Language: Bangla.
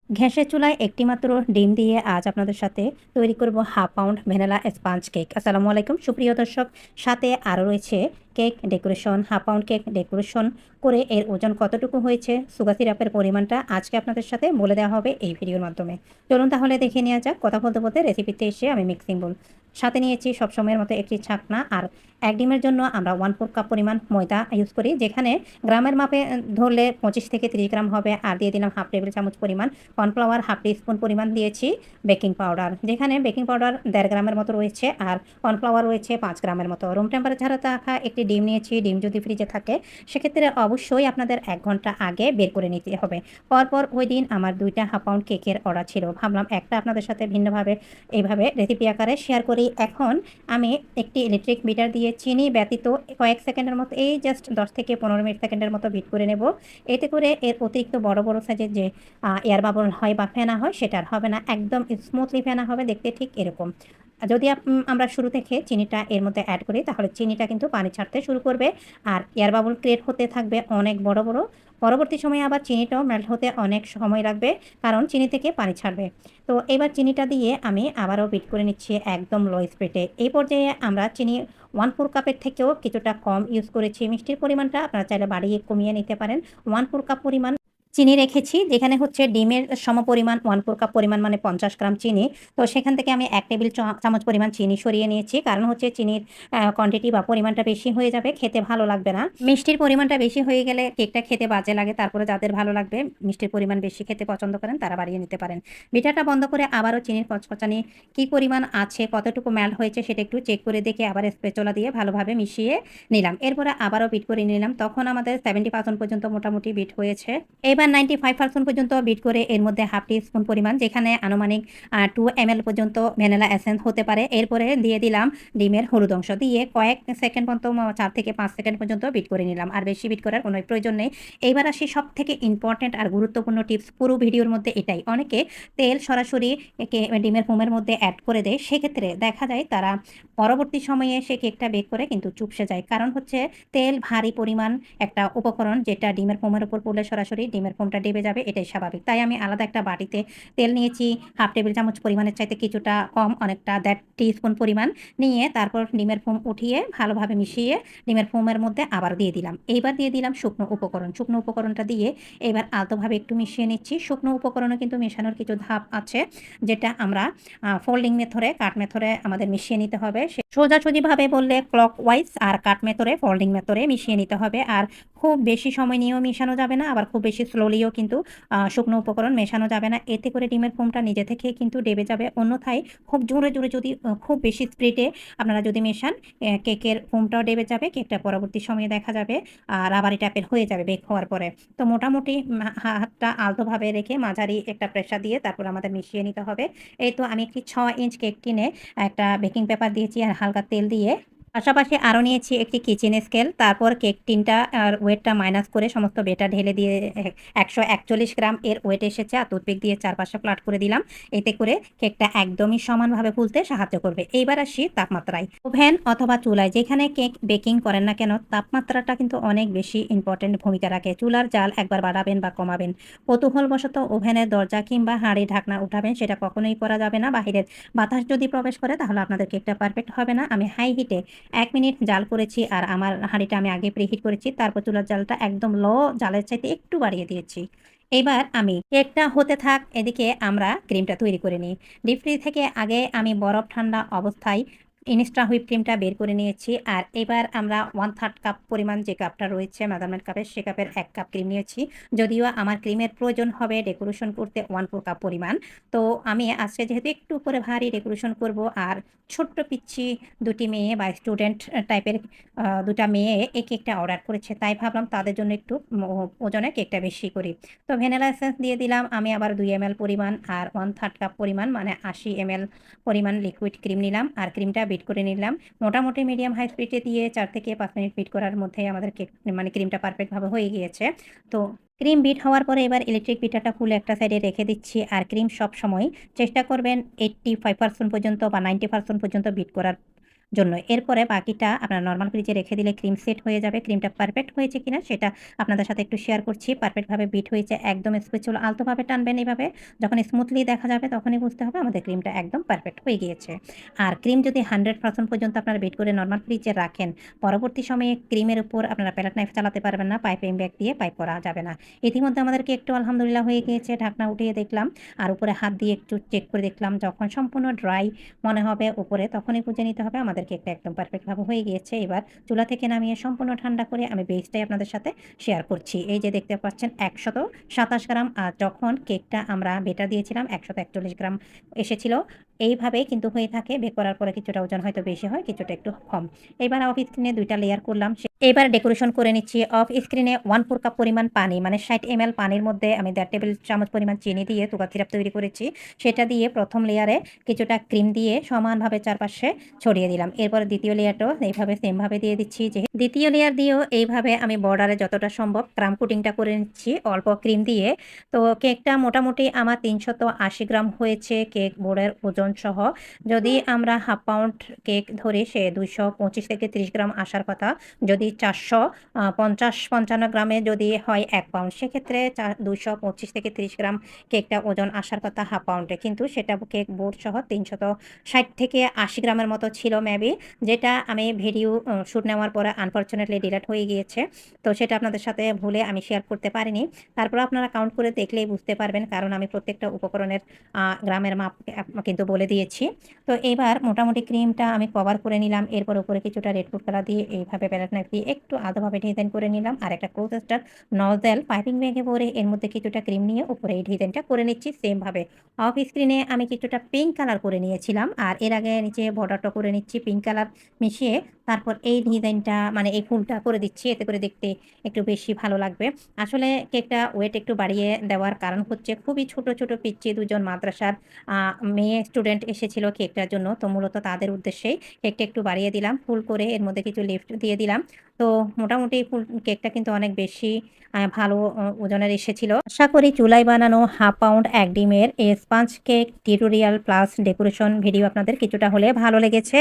গ্যাসের চুলায় একটি মাত্র ডিম দিয়ে আজ আপনাদের সাথে তৈরি করব half pound vanilla sponge cake. আসসালামু আলাইকুম সুপ্রিয় দর্শক, সাথে আরও রয়েছে cake decoration. Half pound cake decoration করে এর ওজন কতটুকু হয়েছে, সুগার সিরাপের পরিমাণটা আজকে আপনাদের সাথে বলে দেওয়া হবে এই ভিডিওর মাধ্যমে। চলুন তাহলে দেখে নেওয়া যাক। কথা বলতে বলতে রেসিপিতে এসে আমি মিক্সিং বোল সাথে নিয়েছি সবসময়ের মতো একটি ছাকনা, আর এক ডিমের জন্য আমরা 1/4 কাপ পরিমাণ ময়দা ইউজ করি, যেখানে গ্রামের মাপে ধরলে 25 থেকে 30 গ্রাম হবে। আর দিয়ে দিলাম হাফ টেবিল চামচ পরিমাণ কর্নফ্লাওয়ার, হাফ টিস্পুন পরিমাণ দিয়েছি বেকিং পাউডার, যেখানে বেকিং পাউডার 1.5 গ্রামের মতো রয়েছে আর কর্নফ্লাওয়ার রয়েছে 5 গ্রামের মতো। রুম টেম্পারেচারে রাখা একটি ডিম নিয়েছি। ডিম যদি ফ্রিজে থাকে সেক্ষেত্রে অবশ্যই আপনাদের 1 ঘন্টা আগে বের করে নিতে হবে। পরপর ওই দিন আমার 2টা হাফ পাউন্ড কেকের অর্ডার ছিল, ভাবলাম একটা আপনাদের সাথে ভিন্নভাবে এইভাবে রেসিপি আকারে শেয়ার করি। এখন আমি একটি ইলেকট্রিক বিটার দিয়ে চিনি ব্যতীত কয়েক সেকেন্ডের মতো, এই জাস্ট 10 থেকে 15 সেকেন্ডের মতো বিট করে নেব। এতে করে এর অতিরিক্ত বড় বড় সাইজের যে এয়ার বাবল হয় বা ফেনা হয় সেটা আর হবে না, একদম স্মুথলি ফেনা হবে, দেখতে ঠিক এরকম। যদি আমরা শুরু থেকে চিনিটা এর মধ্যে অ্যাড করি তাহলে চিনিটা কিন্তু পানি ছাড়তে শুরু করবে আর এয়ার বাবল ক্রিয়েট হতে থাকবে অনেক বড় বড়। পরবর্তী সময়ে আবার চিনিটাও মেল্ট হতে অনেক সময় লাগবে, কারণ চিনি থেকে পানি ছাড়বে। তো এবার চিনিটা দিয়ে আমি আবারও বিট করে নিচ্ছি একদম লো স্পিডে। এই পর্যায়ে আমরা চিনি 1/4 কাপের থেকেও কিছুটা কম ইউজ করেছি। মিষ্টির পরিমাণটা আপনারা চাইলে বাড়িয়ে কমিয়ে নিতে পারেন। 1/4 কাপ পরিমাণ চিনি রেখেছি, যেখানে হচ্ছে ডিমের সমপরিমাণ 1/4 কাপ পরিমাণ মানে 50 গ্রাম চিনি। তো সেখান থেকে আমি 1 টেবিল চামচ পরিমাণ চিনি সরিয়ে নিয়েছি, কারণ হচ্ছে চিনির কোয়ান্টিটি বা পরিমাণটা বেশি হয়ে যাবে, খেতে ভালো লাগবে না। মিষ্টির পরিমাণটা বেশি হয়ে গেলে কেকটা খেতে বাজে লাগে। তারপরে যাদের ভালো লাগবে, মিষ্টির পরিমাণ বেশি খেতে পছন্দ করেন, তারা বাড়িয়ে নিতে পারেন। বিটারটা বন্ধ করে আবারও চিনির কচকচানি কী পরিমাণ আছে, কতটুকু মেল্ট হয়েছে সেটা একটু চেক করে দেখে আবার স্প্যাচুলা দিয়ে ভালোভাবে মিশিয়ে নিলাম। এরপরে আবারও বিট করে নিলাম। তখন আমাদের 70% পর্যন্ত মোটামুটি বিট হয়েছে। এবার 95% পর্যন্ত বিট করে এর মধ্যে হাফ টি স্পুন পরিমাণ, যেখানে আনুমানিক 2 ml পর্যন্ত ভ্যানিলা এসেন্স হতে পারে। এরপরে দিয়ে দিলাম ডিমের হলুদ অংশ, দিয়ে কয়েক সেকেন্ড পর্যন্ত 4 থেকে 5 সেকেন্ড পর্যন্ত বিট করে নিলাম। আর বেশি বিট করার কোনো প্রয়োজন নেই। এইবার আসি সবথেকে ইম্পর্টেন্ট আর গুরুত্বপূর্ণ টিপস পুরো ভিডিওর মধ্যে এটাই। অনেকে তেল সরাসরি ডিমের ফোমের মধ্যে অ্যাড করে দেয়, সেক্ষেত্রে দেখা যায় তারা পরবর্তী সময়ে সে কেকটা বেক করে কিন্তু চুপসে যায়। কারণ হচ্ছে তেল ভারী পরিমাণ একটা উপকরণ, যেটা ডিমের ফোমের উপর পড়লে সরাসরি ডিমের ফোমটা ডেবে যাবে, এটাই স্বাভাবিক। তাই আমি আলাদা একটা বাটিতে তেল নিয়েছি, হাফ টেবিল চামচ পরিমাণের চাইতে কিছুটা কম, অনেকটা 1.5 টিস্পুন পরিমাণ নিয়ে তারপর ডিমের ফোম উঠিয়ে ভালোভাবে মিশিয়ে ডিমের ফোমের মধ্যে আবার দিয়ে দিলাম। এইবার দিয়ে দিলাম শুকনো উপকরণ। শুকনো উপকরণটা দিয়ে এবার আলতোভাবে একটু মিশিয়ে নিচ্ছি। শুকনো উপকরণও কিন্তু মেশানোর কিছু ধাপ আছে, যেটা আমরা ফোল্ডিং মেথডে, কাট মেথডে আমাদের মিশিয়ে নিতে হবে। সোজাসুজিভাবে বললে ক্লকওয়াইজ, আর কাট মেথডে, ফোল্ডিং মেথডে মিশিয়ে নিতে হবে। আর খুব বেশি সময় নিয়েও মেশানো যাবে না, আবার খুব বেশি স্লোলিও কিন্তু শুকনো উপকরণ মেশানো যাবে না। এতে করে ডিমের ফোমটা নিজে থেকেই কিন্তু ডেবে যাবে। অন্যথায় খুব জোরে জোরে যদি খুব বেশি স্পিডে আপনারা যদি মেশান, কেকের ফোমটাও ডেবে যাবে। কেকটা পরবর্তী সময়ে দেখা যাবে রাবারি টাইপের হয়ে যাবে বেক হওয়ার পরে। তো মোটামুটি হাতটা আলতোভাবে রেখে মাঝারি একটা প্রেসার দিয়ে তারপর আমাদের মিশিয়ে নিতে হবে। এই তো আমি একটি 6 ইঞ্চ কেক টিনে একটা বেকিং পেপার দিয়েছি আর হালকা তেল দিয়ে, পাশাপাশি আরও নিয়েছি একটি কিচেন স্কেল। তারপর কেক টিনটা আর ওয়েটটা মাইনাস করে সমস্ত বেটা ঢেলে দিয়ে 141 গ্রাম এর ওয়েট এসেছে, আর টুথপিক দিয়ে চারপাশে ফ্ল্যাট করে দিলাম। এতে করে কেকটা একদমই সমানভাবে ফুলতে সাহায্য করবে। এইবার আসি তাপমাত্রায়। ওভেন অথবা চুলায় যেখানে কেক বেকিং করেন না কেন, তাপমাত্রাটা কিন্তু অনেক বেশি ইম্পর্টেন্ট ভূমিকা রাখে। চুলার জাল একবার বাড়াবেন বা কমাবেন। কৌতূহলবশত ওভেনের দরজা কিংবা হাঁড়ি ঢাকনা উঠাবেন সেটা কখনোই করা যাবে না। বাহিরের বাতাস যদি প্রবেশ করে তাহলে আপনাদের কেকটা পারফেক্ট হবে না। আমি হাই হিটে 1 মিনিট জাল করেছি, আর আমার হাঁড়িটা আমি আগে প্রিহিট করেছি। তারপর চুলার জালটা একদম লো জালের চাইতে একটু বাড়িয়ে দিয়েছি। এবার আমি কেকটা হতে থাক, এদিকে আমরা ক্রিমটা তৈরি করে নিই। ডিপ ফ্রিজ থেকে আগে আমি বরফ ঠান্ডা অবস্থায় ইনস্টা হুইপ ক্রিমটা বের করে নিয়েছি। আর এবার আমরা 1/3 কাপ পরিমাণ, যে কাপটা রয়েছে মেজারমেন্ট কাপের, সে কাপের 1 কাপ ক্রিম নিয়েছি। যদিও আমার ক্রিমের প্রয়োজন হবে ডেকোরেশন করতে 1/4 কাপ পরিমাণ। তো আমি আজকে যেহেতু একটু করে ভারী ডেকোরেশন করব, আর ছোট্ট পিচ্ছি 2টি মেয়ে বা স্টুডেন্ট টাইপের 2টা মেয়ে এই কেকটা অর্ডার করেছে, তাই ভাবলাম তাদের জন্য একটু ওজনে কেকটা বেশি করি। তো ভ্যানিলা এসেন্স দিয়ে দিলাম আমি আবার 2 ml পরিমাণ, আর 1/3 কাপ পরিমাণ মানে 80 ml পরিমাণ লিকুইড ক্রিম নিলাম, আর ক্রিমটা বিট করে নিলাম। মোটামুটি মিডিয়াম হাই স্পিডে দিয়ে 4 থেকে 5 মিনিট বিট করার মধ্যেই আমাদের কেক মানে ক্রিমটা পারফেক্টভাবে হয়ে গিয়েছে। তো ক্রিম বিট হওয়ার পরে এবার ইলেকট্রিক বিটারটা খুলে একটা সাইডে রেখে দিচ্ছি। আর ক্রিম সবসময় চেষ্টা করবেন 85% পর্যন্ত বা 90% পর্যন্ত বিট করার জন্য। এরপরে বাকিটা আপনার নরমাল ফ্রিজে রেখে দিলে ক্রিম সেট হয়ে যাবে। ক্রিমটা পারফেক্ট হয়েছে কিনা সেটা আপনাদের সাথে একটু শেয়ার করছি। পারফেক্টভাবে বিট হয়েছে। একদম স্প্যাচুলা আলতোভাবে টানবেন এভাবে। যখন স্মুথলি দেখা যাবে তখনই বুঝতে হবে আমাদের ক্রিমটা একদম পারফেক্ট হয়ে গিয়েছে। আর ক্রিম যদি 100% পর্যন্ত আপনারা বিট করে নরমাল ফ্রিজে রাখেন, পরবর্তী সময়ে ক্রিমের উপর আপনারা প্যালেট নাইফ চালাতে পারবেন না। পাইপিং ব্যাগ দিয়ে পাইপ করা যাবে না। ইতিমধ্যে আমাদের কেকটা আলহামদুলিল্লাহ হয়ে গিয়েছে। ঢাকনা উঠিয়ে দেখলাম আর উপরে হাত দিয়ে একটু চেক করে দেখলাম। যখন সম্পূর্ণ ড্রাই মনে হবে উপরে তখনই বুঝে নিতে হবে আমাদের কেকটা একদম পারফেক্টভাবে হয়ে গিয়েছে। এবার চুলা থেকে নামিয়ে সম্পূর্ণ ঠান্ডা করে আমি বেসটাই আপনাদের সাথে শেয়ার করছি। এই যে দেখতে পাচ্ছেন ১২৭ গ্রাম, আর যখন কেকটা আমরা বেটার দিয়েছিলাম ১৪১ গ্রাম এসেছিল। এইভাবেই কিন্তু হয়ে থাকে। বেক করার পরে কিছুটা ওজন হয়তো বেশি হয়, কিছুটা একটু কম। এবার অফ স্ক্রিনে ২ টা লেয়ার করলাম। এবার ডেকোরেশন করে নিচ্ছি। অফ স্ক্রিনে 1/4 কাপ পরিমাণ পানি, মানে ৬০ ml পানির মধ্যে আমি ১.৫ টেবিল চামচ পরিমাণ চিনি দিয়ে সুগার সিরাপ তৈরি করেছি। সেটা দিয়ে ১ম লেয়ারে কিছুটা ক্রিম দিয়ে সমানভাবে চারপাশে ছড়িয়ে দিলাম। এরপরে ২য় লেয়ারটাও এইভাবে সেমভাবে দিয়ে দিচ্ছি। ২য় লেয়ার দিয়েও এইভাবে আমি বর্ডারে যতটা সম্ভব ক্রাম কোটিংটা করে নিচ্ছি অল্প ক্রিম দিয়ে। তো কেকটা মোটামুটি আমার ৩৮০ গ্রাম হয়েছে কেক বোর্ডের ওজন সহ। যদি আমরা হাফ পাউন্ড কেক ধরি সে ২২৫ থেকে ৩০ গ্রাম আসার কথা। যদি ৪৫০-৫৫ গ্রামে যদি হয় ১ পাউন্ড, সেক্ষেত্রে ২২৫ থেকে ৩০ গ্রাম কেকটা ওজন আসার কথা হাফ পাউন্ডে। কিন্তু সেটা কেক বোর্ড সহ ৩৬০ থেকে ৮০ গ্রামের মতো ছিল মেবি, যেটা আমি ভিডিও শুট নেওয়ার পরে আনফরচুনেটলি ডিলিট হয়ে গিয়েছে। তো সেটা আপনাদের সাথে ভুলে আমি শেয়ার করতে পারিনি। তারপরেও আপনারা কাউন্ট করে দেখলেই বুঝতে পারবেন, কারণ আমি প্রত্যেকটা উপকরণের গ্রামের মাপ কিন্তু বলে দিয়েছি। তো এবার মোটামুটি ক্রিমটা আমি কভার করে নিলাম। এরপর উপরে কিছুটা রেড ফুড কালার দিয়ে এইভাবে প্যালেট নাইফ দিয়ে একটু আলতোভাবে ডিজাইন করে নিলাম। আর একটা ক্লোজ স্টার নজেল পাইপিং ব্যাগে ভরে এর মধ্যে কিছুটা ক্রিম নিয়ে উপরে এই ডিজাইনটা করে নিচ্ছি সেম ভাবে। অফ স্ক্রিনে আমি কিছুটা পিঙ্ক কালার করে নিয়েছিলাম। আর এর আগে নিচে বর্ডারটা করে নিচ্ছি পিঙ্ক কালার মিশিয়ে। তারপর এই ডিজাইনটা মানে এই ফুলটা করে দিচ্ছি। এতে করে দেখতে একটু বেশি ভালো লাগবে। আসলে কেকটা ওয়েট একটু বাড়িয়ে দেওয়ার কারণ হচ্ছে খুবই ছোট, ছোট পিচ্চি ২ জন মাদ্রাসার মেয়ে স্টুডেন্ট এসেছিল কেকটার জন্য। তো মূলত তাদের উদ্দেশ্যেই কেকটা একটু বাড়িয়ে দিলাম। ফুল করে এর মধ্যে কিছু লিফট দিয়ে দিলাম। তো মোটামুটি কেকটা কিন্তু অনেক বেশি ভালো ওজনের এসেছিল। আশা করি চুলায় বানানো হাফ পাউন্ড ১ ডিমের এই sponge cake tutorial plus decoration video আপনাদের কিছুটা হলে ভালো লেগেছে।